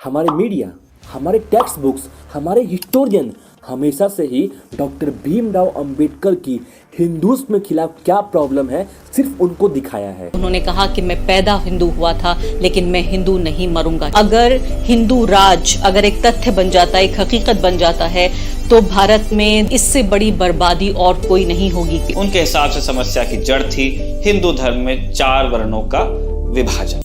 हमारे मीडिया, हमारे text books, हमारे हिस्टोरियन हमेशा से ही डॉक्टर भीमराव अंबेडकर की हिंदुत्व के खिलाफ क्या प्रॉब्लम है सिर्फ उनको दिखाया है। उन्होंने कहा कि मैं पैदा हिंदू हुआ था लेकिन मैं हिंदू नहीं मरूंगा। अगर हिंदू राज अगर एक तथ्य बन जाता है, एक हकीकत बन जाता है, तो भारत में इससे बड़ी बर्बादी और कोई नहीं होगी। उनके हिसाब से समस्या की जड़ थी हिंदू धर्म में 4 वर्णों का विभाजन।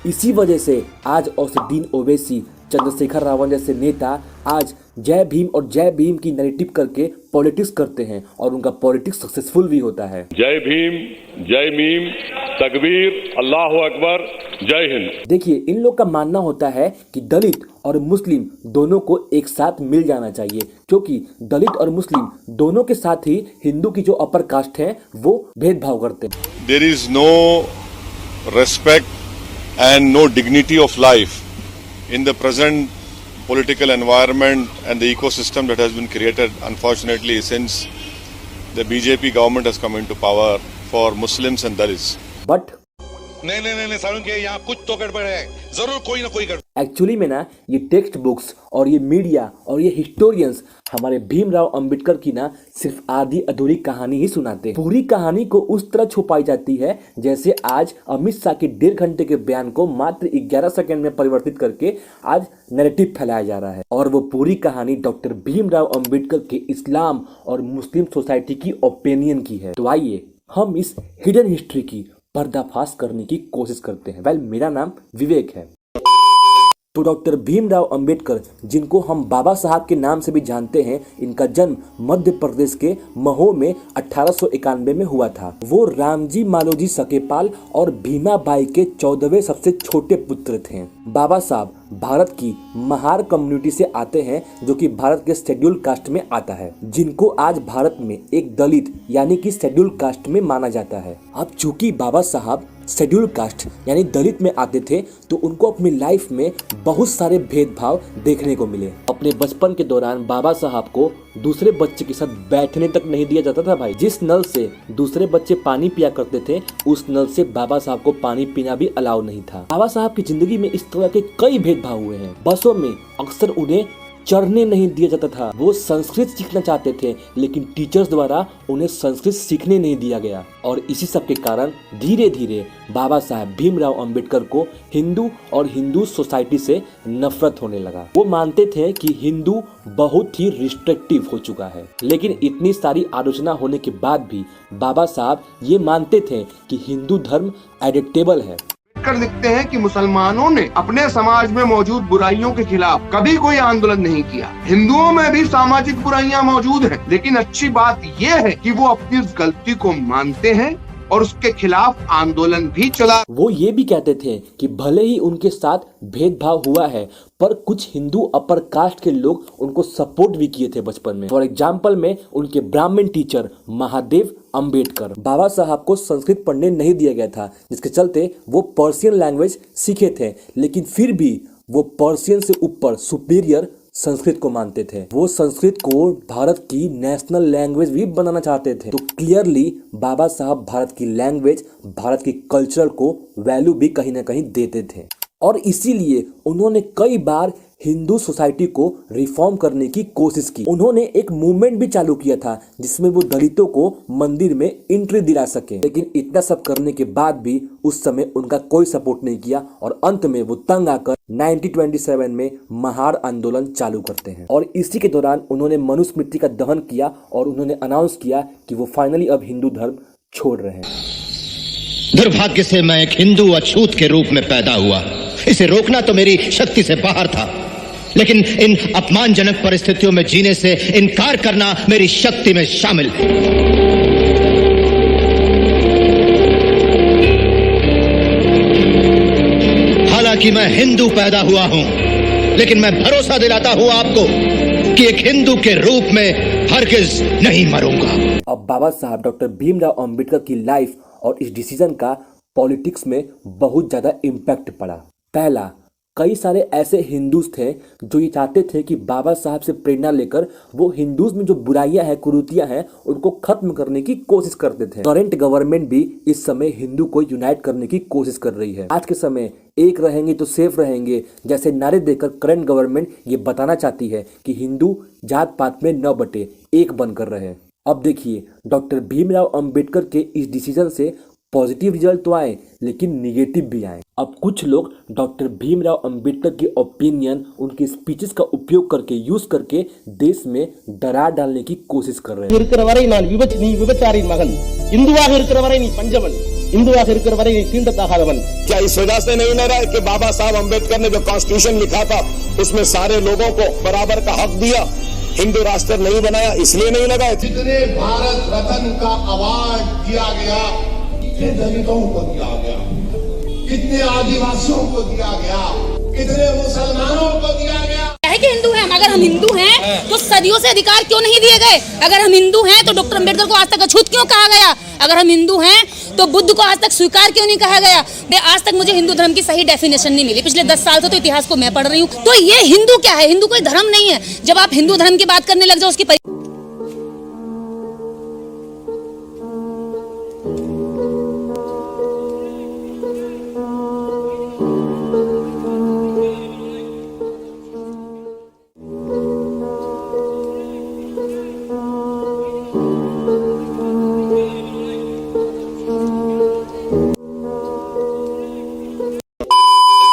इसी वजह से आज असदुद्दीन ओवैसी, चंद्रशेखर रावण जैसे नेता आज जय भीम और जय भीम की नैरेटिव करके पॉलिटिक्स करते हैं और उनका पॉलिटिक्स सक्सेसफुल भी होता है। जय भीम, जय मीम, तकबीर, अल्लाह अकबर, जय हिंद। देखिए, इन लोग का मानना होता है कि दलित और मुस्लिम दोनों को एक साथ मिल जाना चाहिए, क्योंकि दलित और मुस्लिम दोनों के साथ ही हिंदू की जो अपर कास्ट है वो भेदभाव करते हैं। There is no respect and no dignity of life in the present political environment and the ecosystem that has been created, unfortunately, since the BJP government has come into power for Muslims and Dalits. But नहीं सारुण के यहाँ कुछ तो गड़बड़ है, जरूर कोई ना कोई गड़बड़। एक्चुअली में ना ये टेक्स्ट बुक्स और ये मीडिया और ये हिस्टोरियंस हमारे भीमराव अंबेडकर की ना सिर्फ आधी अधूरी कहानी ही सुनाते हैं। पूरी कहानी को उस तरह छुपाई जाती है जैसे आज अमित शाह के 1.5 घंटे के बयान को मात्र 11 सेकंड में परिवर्तित करके आज नैरेटिव फैलाया जा रहा है। और वो पूरी कहानी डॉक्टर भीमराव अंबेडकर के इस्लाम और मुस्लिम सोसाइटी की ओपिनियन की है। तो आइए हम इस हिडन हिस्ट्री की पर्दाफाश करने की कोशिश करते हैं। मेरा नाम विवेक है। तो डॉक्टर भीमराव अंबेडकर, जिनको हम बाबा साहब के नाम से भी जानते हैं, इनका जन्म मध्य प्रदेश के महो में 1891 में हुआ था। वो रामजी मालोजी सकेपाल और भीमाबाई के 14वें सबसे छोटे पुत्र थे। बाबा साहब भारत की महार कम्युनिटी से आते हैं, जो कि भारत के शेड्यूल कास्ट में आता है, जिनको आज भारत में एक दलित यानी कि शेड्यूल कास्ट में माना जाता है। अब चूंकि बाबा साहब शेड्यूल कास्ट यानी दलित में आते थे, तो उनको अपनी लाइफ में बहुत सारे भेदभाव देखने को मिले। अपने बचपन के दौरान बाबा साहब को दूसरे बच्चे के साथ बैठने तक नहीं दिया जाता था भाई। जिस नल से दूसरे बच्चे पानी पिया करते थे, उस नल से बाबा साहब को पानी पीना भी अलाउ नहीं था। बाबा साहब की जिंदगी में इस तरह के कई भेदभाव हुए हैं। बसों में अक्सर उन्हें चढ़ने नहीं दिया जाता था। वो संस्कृत सीखना चाहते थे, लेकिन टीचर्स द्वारा उन्हें संस्कृत सीखने नहीं दिया गया। और इसी सब के कारण धीरे धीरे बाबा साहब भीमराव अंबेडकर को हिंदू और हिंदू सोसाइटी से नफरत होने लगा। वो मानते थे कि हिंदू बहुत ही रिस्ट्रिक्टिव हो चुका है। लेकिन इतनी सारी आलोचना होने के बाद भी बाबा साहब ये मानते थे कि हिंदू धर्म एडिक्टेबल है। लिखते हैं कि मुसलमानों ने अपने समाज में मौजूद बुराइयों के खिलाफ कभी कोई आंदोलन नहीं किया। हिंदुओं में भी सामाजिक बुराइयां मौजूद हैं, लेकिन अच्छी बात यह है कि वो अपनी इस गलती को मानते हैं और उसके खिलाफ आंदोलन भी चला। वो ये भी कहते थे कि भले ही उनके साथ भेदभाव हुआ है, पर कुछ हिंदू अपर कास्ट के लोग उनको सपोर्ट भी किए थे बचपन में। फॉर एग्जाम्पल में उनके ब्राह्मण टीचर महादेव अंबेडकर। बाबा साहब को संस्कृत पढ़ने नहीं दिया गया था, जिसके चलते वो पर्शियन लैंग्वेज सीखे थे, लेकिन फिर भी वो पर्शियन से ऊपर सुपीरियर संस्कृत को मानते थे। वो संस्कृत को भारत की नेशनल लैंग्वेज भी बनाना चाहते थे। तो क्लियरली बाबा साहब भारत की लैंग्वेज, भारत की कल्चर को वैल्यू भी कहीं ना कहीं देते थे। और इसीलिए उन्होंने कई बार हिंदू सोसाइटी को रिफॉर्म करने की कोशिश की। उन्होंने एक मूवमेंट भी चालू किया था, जिसमें वो दलितों को मंदिर में एंट्री दिला सके। लेकिन इतना सब करने के बाद भी उस समय उनका कोई सपोर्ट नहीं किया और अंत में वो तंग आकर 1927 में महार आंदोलन चालू करते हैं। और इसी के दौरान उन्होंने मनुस्मृति का दहन किया और उन्होंने अनाउंस किया कि वो फाइनली अब हिंदू धर्म छोड़ रहे हैं। दुर्भाग्य से मैं एक हिंदू अछूत के रूप में पैदा हुआ। इसे रोकना तो मेरी शक्ति से बाहर था, लेकिन इन अपमानजनक परिस्थितियों में जीने से इनकार करना मेरी शक्ति में शामिल है। हालांकि मैं हिंदू पैदा हुआ हूं, लेकिन मैं भरोसा दिलाता हूं आपको कि एक हिंदू के रूप में हरगिज नहीं मरूंगा। अब बाबा साहब डॉक्टर भीमराव अंबेडकर की लाइफ और इस डिसीजन का पॉलिटिक्स में बहुत ज्यादा इम्पैक्ट पड़ा। पहला, कई सारे ऐसे हिंदूज थे जो ये चाहते थे कि बाबा साहब से प्रेरणा लेकर वो हिंदूज में जो बुराइयां हैं, कुरीतियां हैं, उनको खत्म करने की कोशिश करते थे। करंट गवर्नमेंट भी इस समय हिंदू को यूनाइट करने की कोशिश कर रही है। आज के समय एक रहेंगे तो सेफ रहेंगे जैसे नारे देकर करंट गवर्नमेंट ये बताना चाहती है कि हिंदू जात पात में न बटे, एक बनकर रहे। अब देखिए, डॉक्टर भीमराव अंबेडकर के इस डिसीजन से पॉजिटिव रिजल्ट तो आए लेकिन निगेटिव भी आए। अब कुछ लोग डॉक्टर भीमराव अंबेडकर के ओपिनियन, उनकी स्पीचेस का उपयोग करके, यूज करके देश में दरार डालने की कोशिश कर रहे हैं। இருக்கிறவரை நான் விபச்சாரின் மகன், இந்துவாக இருக்கிறவரை நீ பஞ்சவன், இந்துவாக இருக்கிறவரை நீ தீண்டத்தகாதவன்। क्या इस वजह से नहीं लगा कि बाबा साहब अंबेडकर ने जो कॉन्स्टिट्यूशन लिखा था उसमें सारे लोगों को बराबर का हक दिया, हिंदू राष्ट्र नहीं बनाया, इसलिए नहीं लगा। जितने भारत रत्न का अवार्ड दिया गया, कितने दलितों को दिया गया, कितने आदिवासियों को दिया गया, कितने मुसलमानों को दिया गया। है कि हिंदू हैं, अगर हम हिंदू हैं तो सदियों से अधिकार क्यों नहीं दिए गए? अगर हम हिंदू हैं तो डॉक्टर अंबेडकर को आज तक अछूत क्यों कहा गया? अगर हम हिंदू हैं तो बुद्ध को आज तक स्वीकार क्यों नहीं कहा गया? आज तक मुझे हिंदू धर्म की सही डेफिनेशन नहीं मिली। पिछले 10 साल से तो इतिहास को मैं पढ़ रही हूँ। तो ये हिंदू क्या है? हिंदू कोई धर्म नहीं है। जब आप हिंदू धर्म की बात करने लग जाओ, उसकी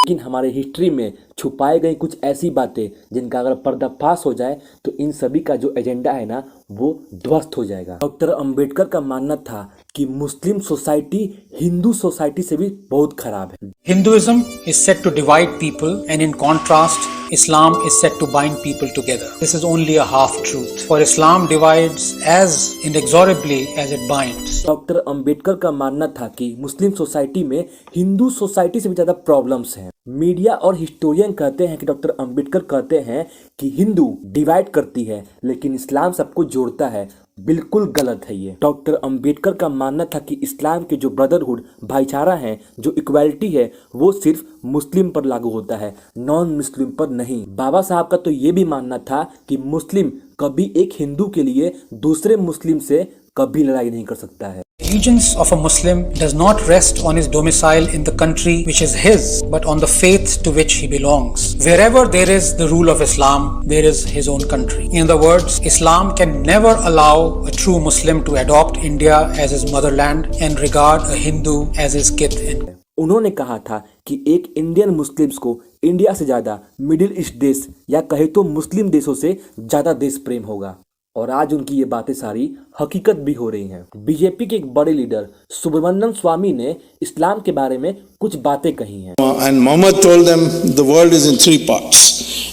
लेकिन हमारे हिस्ट्री में छुपाई गई कुछ ऐसी बातें जिनका अगर पर्दाफाश हो जाए तो इन सभी का जो एजेंडा है ना, वो ध्वस्त हो जाएगा। डॉक्टर अंबेडकर का मानना था कि मुस्लिम सोसाइटी हिंदू सोसाइटी से भी बहुत खराब है। Hinduism is said to divide people, and in contrast, Islam is said to bind people together. This is only a half truth, for Islam divides as inexorably as it binds. Doctor Ambedkar का मानना था कि मुस्लिम society में Hindu society से भी ज्यादा problems हैं। Media और हिस्टोरियन कहते हैं कि डॉक्टर अंबेडकर कहते हैं कि हिंदू डिवाइड करती है लेकिन इस्लाम सबको जोड़ता है। बिल्कुल गलत है ये। डॉक्टर अंबेडकर का मानना था कि इस्लाम के जो ब्रदरहुड, भाईचारा है, जो इक्वालिटी है, वो सिर्फ मुस्लिम पर लागू होता है, नॉन मुस्लिम पर नहीं। बाबा साहब का तो ये भी मानना था कि मुस्लिम कभी एक हिंदू के लिए दूसरे मुस्लिम से कभी लड़ाई नहीं कर सकता है। Allegiance of a Muslim does not rest on his domicile in the country which is his, but on the faith to which he belongs. Wherever there is the rule of Islam, there is his own country. In other words, Islam can never allow a true Muslim to adopt India as his motherland and regard a Hindu as his kith in. उन्होंने कहा था कि एक Indian Muslims को India से ज्यादा middle east देश या कहे तो मुस्लिम देशों से ज्यादा देश प्रेम होगा। और आज उनकी ये बातें सारी हकीकत भी हो रही हैं। बीजेपी के एक बड़े लीडर सुब्रमण्यम स्वामी ने इस्लाम के बारे में कुछ बातें कही हैं। And Muhammad told them the world is in 3 parts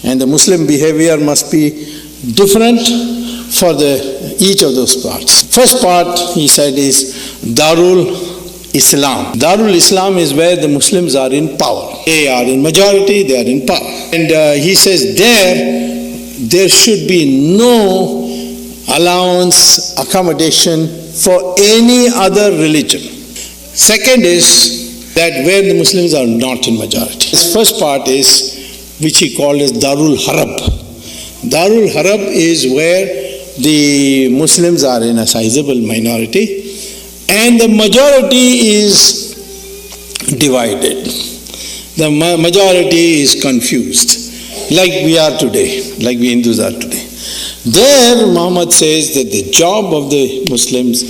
and the Muslim behavior must be different for each of those parts. First part, he said, is Darul Islam. Darul Islam is where the Muslims are in power. They are in majority, they are in power. And he says there should be no allowance, accommodation for any other religion. Second is that where the Muslims are not in majority. This first part is, which he called as Darul Harab. Darul Harab is where the Muslims are in a sizable minority and the majority is divided. The majority is confused, like we are today, like we Hindus are today. There, Muhammad says that the job of the Muslims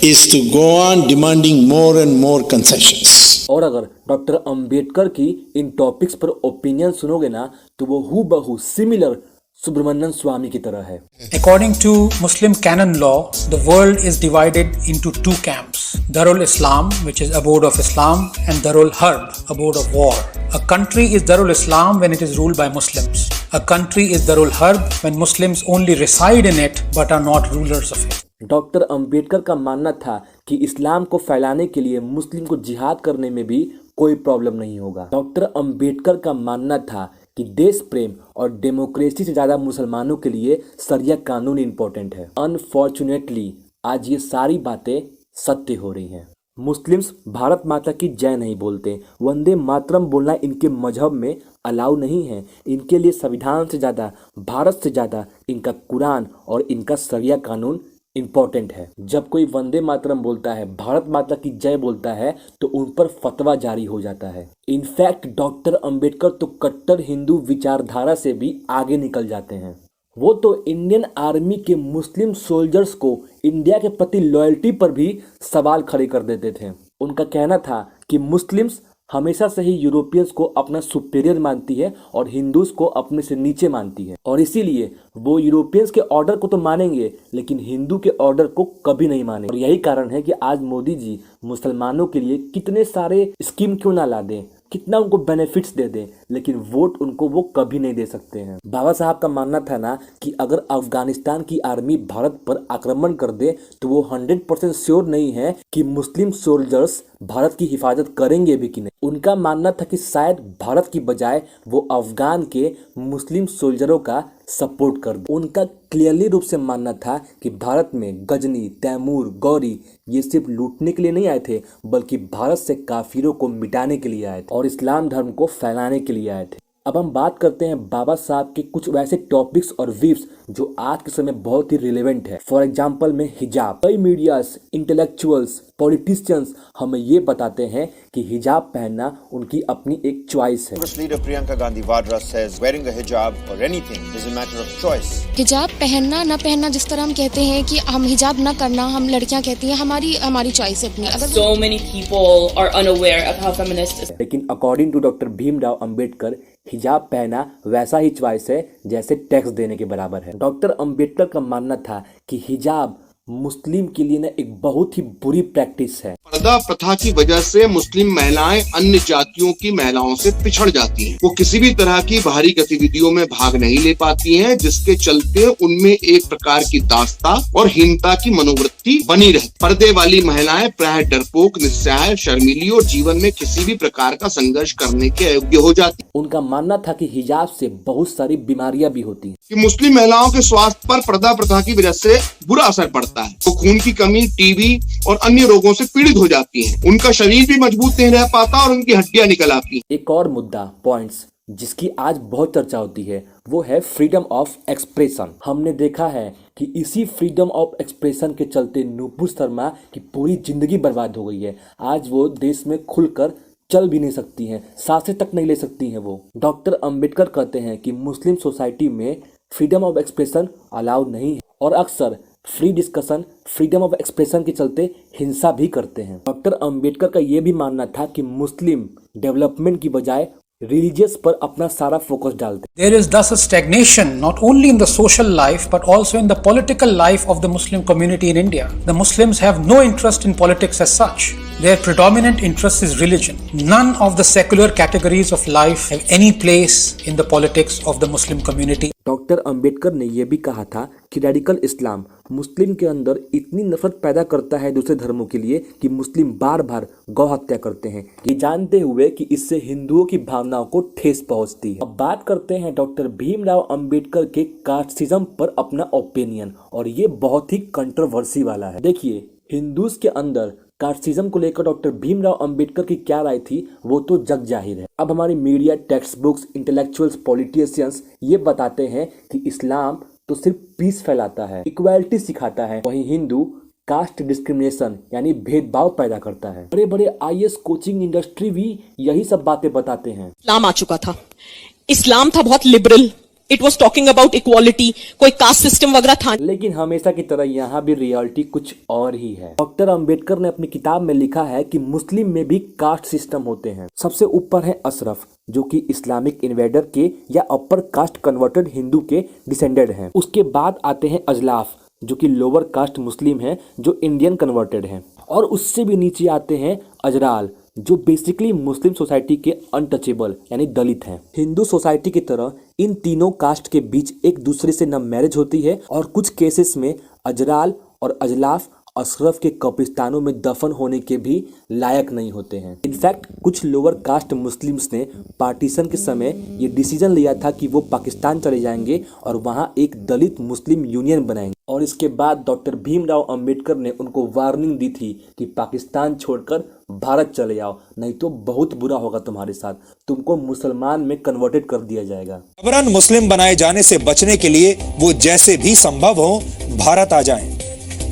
is to go on demanding more and more concessions. और अगर doctor Ambedkar की इन topics पर opinion सुनोगे ना, तो वो हूबहू similar Subramaniam स्वामी की तरह है। According to Muslim canon law, the world is divided into 2 camps. Darul Islam, which is abode of Islam, and Darul Harb, abode of war. A country is Darul Islam when it is ruled by Muslims. A country is Darul Harb when Muslims only reside in it but are not rulers of it. Doctor Ambedkar का मानना था कि इस्लाम को फैलाने के लिए मुस्लिम को जिहाद करने में भी कोई प्रॉब्लम नहीं होगा। डॉक्टर अंबेडकर का मानना था कि देश प्रेम और डेमोक्रेसी से ज़्यादा मुसलमानों के लिए शरिया कानून इम्पोर्टेंट है। अनफॉर्चुनेटली आज ये सारी बातें सत्य हो रही हैं। मुस्लिम्स भारत माता की जय नहीं बोलते। वंदे मातरम बोलना इनके मजहब में अलाउ नहीं है। इनके लिए संविधान से ज़्यादा, भारत से ज़्यादा इनका कुरान और इनका शरिया कानून इम्पोर्टेंट है। जब कोई वंदे मातरम बोलता है, भारत माता की जय बोलता है, तो उन पर फतवा जारी हो जाता है। इनफैक्ट डॉक्टर अंबेडकर तो कट्टर हिंदू विचारधारा से भी आगे निकल जाते हैं। वो तो इंडियन आर्मी के मुस्लिम सोल्जर्स को इंडिया के प्रति लॉयल्टी पर भी सवाल खड़े कर देते थे। उनका कहना था कि मुस्लिम्स हमेशा से ही यूरोपियंस को अपना सुपीरियर मानती है और हिंदूज को अपने से नीचे मानती है, और इसीलिए वो यूरोपियंस के ऑर्डर को तो मानेंगे लेकिन हिंदू के ऑर्डर को कभी नहीं मानेंगे। और यही कारण है कि आज मोदी जी मुसलमानों के लिए कितने सारे स्कीम क्यों ना ला दें, कितना उनको बेनिफिट्स दे दें, लेकिन वोट उनको वो कभी नहीं दे सकते हैं। बाबा साहब का मानना था ना कि अगर अफगानिस्तान की आर्मी भारत पर आक्रमण कर दे तो वो 100% श्योर नहीं है कि मुस्लिम सोल्जर्स भारत की हिफाजत करेंगे भी कि नहीं। उनका मानना था कि शायद भारत की बजाय वो अफगान के मुस्लिम सोल्जरों का सपोर्ट कर दे। उनका क्लियरली रूप से मानना था कि भारत में गजनी, तैमूर, गौरी ये सिर्फ लूटने के लिए नहीं आए थे, बल्कि भारत से काफिरों को मिटाने के लिए आए थे और इस्लाम धर्म को फैलाने के लिए आए थे। अब हम बात करते हैं बाबा साहब के कुछ वैसे टॉपिक्स और व्यूज जो आज के समय बहुत ही रिलेवेंट है। फॉर एग्जांपल में हिजाब। कई मीडियास, इंटेलेक्चुअल्स, पॉलिटिशियंस हमें ये बताते हैं कि हिजाब पहनना उनकी अपनी एक चॉइस है। Congress leader Priyanka Gandhi Vadra says wearing a hijab or anything is a matter of choice. हिजाब पहनना न पहनना, जिस तरह हम कहते हैं कि हम हिजाब न करना, हम लड़कियां कहती हैं हमारी चॉइस है अपनी। अगर so many people are unaware of how feminist is. लेकिन according to doctor Bhimrao Ambedkar हिजाब पहना वैसा ही चॉइस है जैसे टैक्स देने के बराबर है। डॉक्टर अंबेडकर का मानना था कि हिजाब मुस्लिम के लिए ना एक बहुत ही बुरी प्रैक्टिस है। पर्दा प्रथा की वजह से मुस्लिम महिलाएं अन्य जातियों की महिलाओं से पिछड़ जाती हैं। वो किसी भी तरह की बाहरी गतिविधियों में भाग नहीं ले पाती हैं, जिसके चलते उनमें एक प्रकार की दास्ता और हीनता की मनोवृत्ति बनी रहती। पर्दे वाली महिलाएं प्राय डरपोक, निस्सहाय, शर्मीली और जीवन में किसी भी प्रकार का संघर्ष करने के अयोग्य हो जाती। उनका मानना था कि हिजाब से बहुत सारी बीमारियां भी होती हैं। कि मुस्लिम महिलाओं के स्वास्थ्य पर पर्दा प्रथा की वजह से बुरा असर पड़ता है। वो खून की कमी, टीबी और अन्य रोगों से पीड़ित हो जाती हैं। उनका शरीर भी मजबूत नहीं रह पाता और उनकी हड्डियां निकल आती। एक और मुद्दा, पॉइंट्स जिसकी आज बहुत चर्चा होती है, वो है फ्रीडम ऑफ एक्सप्रेशन। हमने देखा है कि इसी फ्रीडम ऑफ एक्सप्रेशन के चलते नुपुर शर्मा की पूरी जिंदगी बर्बाद हो गई है। आज वो देश में खुलकर चल भी नहीं सकती हैं, सांसें तक नहीं ले सकती हैं। वो डॉक्टर अंबेडकर कहते हैं कि मुस्लिम सोसाइटी में फ्रीडम ऑफ एक्सप्रेशन अलाउ नहीं है और अक्सर free discussion, freedom of expression के चलते हिंसा भी करते हैं। डॉक्टर अंबेडकर का ये भी मानना था कि मुस्लिम डेवलपमेंट की बजाय रिलीजियस पर अपना सारा फोकस डालते। There is thus a stagnation not only in the social life but also in the political life of the Muslim community in India. The Muslims have no interest in politics as such. Their predominant interest is religion. None of the secular categories of life have any place in the politics of the Muslim community. Doctor Ambedkar ने यह भी कहा था कि radical इस्लाम मुस्लिम के अंदर इतनी नफरत पैदा करता है दूसरे धर्मों के लिए कि मुस्लिम बार बार गौ हत्या करते हैं, ये जानते हुए कि इससे हिंदुओं की भावनाओं को ठेस पहुंचती है। अब बात करते हैं डॉक्टर भीमराव अंबेडकर के कास्टिज्म पर अपना ओपिनियन, और ये बहुत ही कंट्रोवर्सी वाला है। देखिए, हिंदूज के अंदर कास्टिज्म को लेकर डॉक्टर भीमराव अंबेडकर की क्या राय थी वो तो जग जाहिर है। अब हमारी media, text books, intellectuals, politicians ये बताते हैं कि इस्लाम तो सिर्फ पीस फैलाता है, इक्वालिटी सिखाता है, वहीं हिंदू कास्ट डिस्क्रिमिनेशन यानी भेदभाव पैदा करता है। बड़े बड़े IAS कोचिंग इंडस्ट्री भी यही सब बातें बताते हैं। इस्लाम आ चुका था, इस्लाम था बहुत liberal, it was talking about equality, कोई कास्ट सिस्टम वगैरह था। लेकिन हमेशा की तरह यहाँ भी रियलिटी कुछ और ही है। डॉक्टर अंबेडकर ने अपनी किताब में लिखा है कि मुस्लिम में भी कास्ट सिस्टम होते हैं। सबसे ऊपर है अशरफ, जो कि इस्लामिक इन्वेडर के या अपर कास्ट कन्वर्टेड हिंदू के डिसेंडेड हैं। उसके बाद आते हैं अजलाफ, जो कि लोअर कास्ट मुस्लिम हैं जो इंडियन कन्वर्टेड हैं, और उससे भी नीचे आते हैं अजराल, जो बेसिकली मुस्लिम सोसाइटी के अनटचेबल यानी दलित हैं। हिंदू सोसाइटी की तरह इन तीनों कास्ट के बीच एक दूसरे से न मैरिज होती है और कुछ केसेस में अजराल और अजलाफ अशरफ के कब्रिस्तानों में दफन होने के भी लायक नहीं होते हैं। इनफैक्ट कुछ लोअर कास्ट मुस्लिम्स ने पार्टीशन के समय ये डिसीजन लिया था कि वो पाकिस्तान चले जाएंगे और वहाँ एक दलित मुस्लिम यूनियन बनाएंगे, और इसके बाद डॉक्टर भीमराव अंबेडकर ने उनको वार्निंग दी थी कि पाकिस्तान छोड़कर भारत चले आओ, नहीं तो बहुत बुरा होगा तुम्हारे साथ, तुमको मुसलमान में कन्वर्टेड कर दिया जाएगा। जबरन मुस्लिम बनाए जाने से बचने के लिए वो जैसे भी संभव हो भारत आ जाएं।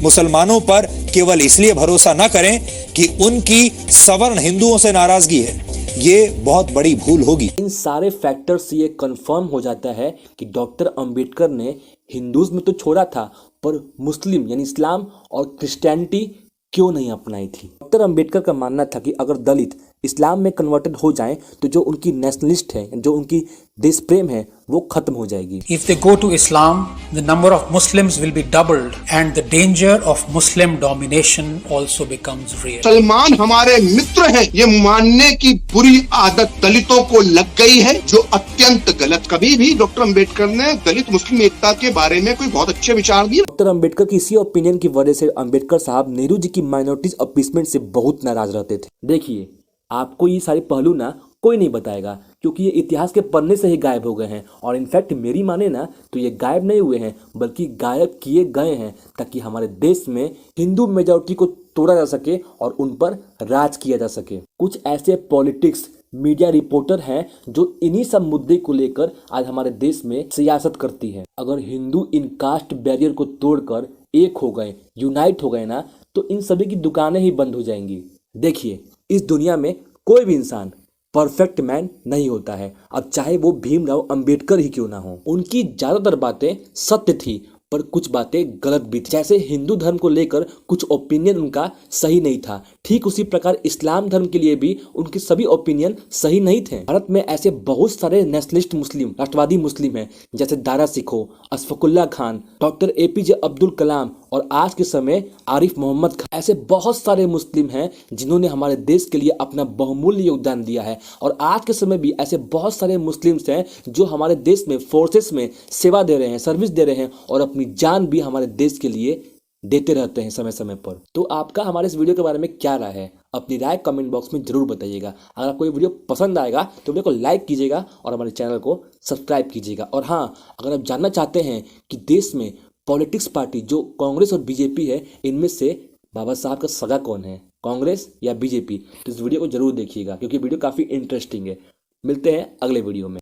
मुसलमानों पर केवल इसलिए भरोसा न करें कि उनकी सवर्ण हिंदुओं से नाराजगी है, ये बहुत बड़ी भूल होगी। इन सारे फैक्टर्स से ये कंफर्म हो जाता है कि डॉक्टर अंबेडकर ने हिंदूज में तो छोड़ा था, पर मुस्लिम यानी इस्लाम और क्रिश्चियनिटी क्यों नहीं अपनाई थी। डॉक्टर अंबेडकर का मानना था कि अगर दलित इस्लाम में कन्वर्टेड हो जाएं तो जो उनकी नेशनलिस्ट है, जो उनकी देश प्रेम है, वो खत्म हो जाएगी। If they go to Islam, the number of Muslims will be doubled and the danger of Muslim domination also becomes real. मुसलमान हमारे मित्र हैं, ये मानने की बुरी आदत दलितों को लग गई है, जो अत्यंत गलत। कभी भी डॉक्टर अंबेडकर ने दलित मुस्लिम एकता के बारे में कोई बहुत अच्छे विचार दिए। डॉक्टर अंबेडकर की इसी ओपिनियन की वजह से अंबेडकर साहब नेहरू जी की माइनॉरिटीज अपीसमेंट से बहुत नाराज रहते थे। देखिए, आपको ये सारे पहलू ना कोई नहीं बताएगा, क्योंकि ये इतिहास के पन्ने से ही गायब हो गए हैं, और इनफैक्ट मेरी माने ना तो ये गायब नहीं हुए हैं बल्कि गायब किए गए हैं, ताकि हमारे देश में हिंदू मेजॉरिटी को तोड़ा जा सके और उन पर राज किया जा सके। कुछ ऐसे पॉलिटिक्स मीडिया रिपोर्टर हैं जो इन्हीं सब मुद्दे को लेकर आज हमारे देश में सियासत करती है। अगर हिंदू इन कास्ट बैरियर को तोड़कर एक हो गए, यूनाइट हो गए ना, तो इन सभी की दुकानें ही बंद हो जाएंगी। देखिए, इस दुनिया में कोई भी इंसान परफेक्ट मैन नहीं होता है, अब चाहे वो भीमराव अंबेडकर ही क्यों ना हो। उनकी ज्यादातर बातें सत्य थी, पर कुछ बातें गलत भी थी। जैसे हिंदू धर्म को लेकर कुछ ओपिनियन उनका सही नहीं था, ठीक उसी प्रकार इस्लाम धर्म के लिए भी उनके सभी ओपिनियन सही नहीं थे। भारत में ऐसे बहुत सारे नेशनलिस्ट मुस्लिम, राष्ट्रवादी मुस्लिम हैं, जैसे दारा सिखो, अशफाकुल्ला खान, डॉक्टर APJ अब्दुल कलाम और आज के समय आरिफ मोहम्मद खान। ऐसे बहुत सारे मुस्लिम हैं जिन्होंने हमारे देश के लिए अपना बहुमूल्य योगदान दिया है, और आज के समय भी ऐसे बहुत सारे मुस्लिम्स हैं जो हमारे देश में फोर्सेस में सेवा दे रहे हैं, सर्विस दे रहे हैं, और अपनी जान भी हमारे देश के लिए देते रहते हैं समय समय पर। तो आपका हमारे इस वीडियो के बारे में क्या राय है? अपनी राय कमेंट बॉक्स में जरूर बताइएगा। अगर आपको ये वीडियो पसंद आएगा तो वीडियो को लाइक कीजिएगा और हमारे चैनल को सब्सक्राइब कीजिएगा। और हाँ, अगर आप जानना चाहते हैं कि देश में पॉलिटिक्स पार्टी जो कांग्रेस और बीजेपी है, इनमें से बाबा साहब का सगा कौन है, कांग्रेस या बीजेपी, तो इस वीडियो को जरूर देखिएगा, क्योंकि वीडियो काफ़ी इंटरेस्टिंग है। मिलते हैं अगले वीडियो में।